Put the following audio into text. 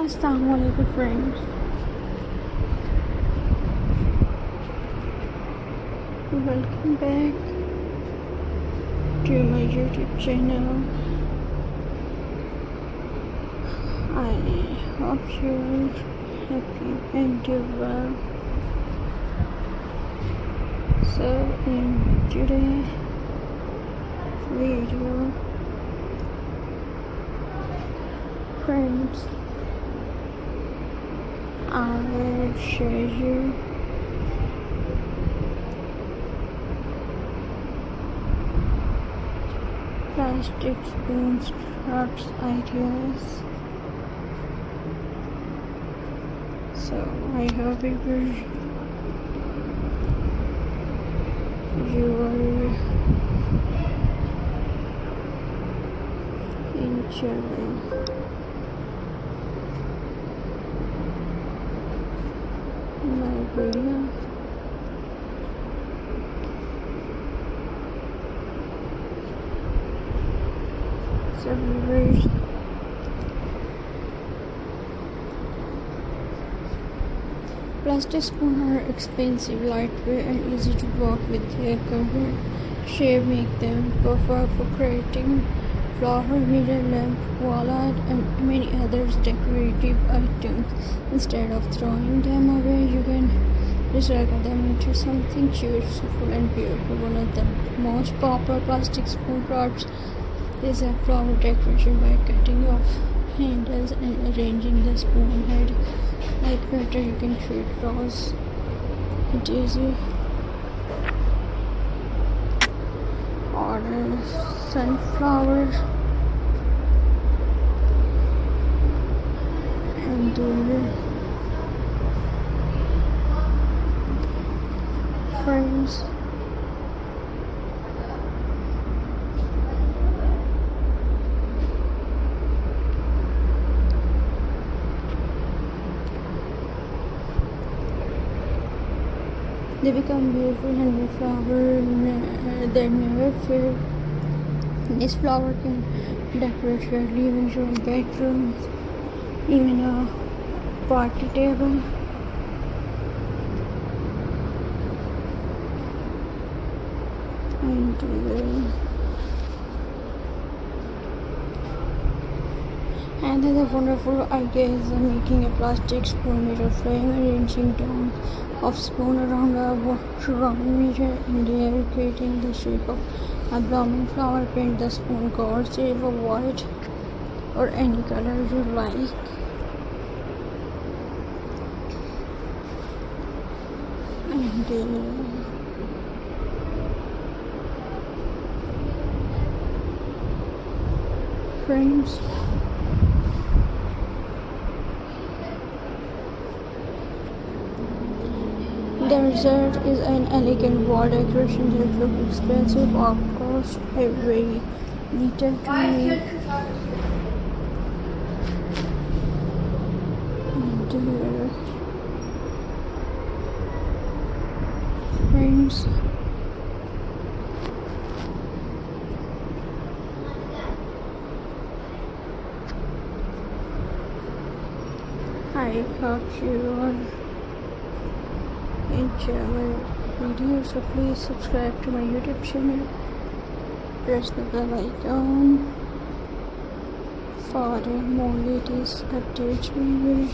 Assalamualaikum friends. Welcome back to my YouTube channel. I hope you're happy and do well. So in today's video, friends, I will show you plastic spoon scraps ideas. So I hope you will enjoy my video. So viewers, plastic spoons are expensive, lightweight and easy to work with. Their curved shape make them perfect for creating flower, mirror, lamp, wall art and many others decorative items. Instead of throwing them away, you can recycle them into something useful and beautiful. One of the most popular plastic spoon crafts is a flower decoration by cutting off handles and arranging the spoon head like better. You can create rose, daisy, or sunflower, and friends, they become beautiful handmade flower that never fail. This flower can decorate your living room, bedroom, even a party table. And another wonderful idea is making a plastic spoon mirror frame, arranging down of spoon around a round mirror in the air, creating the shape of a blooming flower. Paint the spoon gold, silver, white, or any color you like. And friends, the result is an elegant wall decoration that looks expensive or costs a very little to make. And friends, I hope you all enjoy my video, so please subscribe to my YouTube channel, press the bell icon for more latest updates, viewers.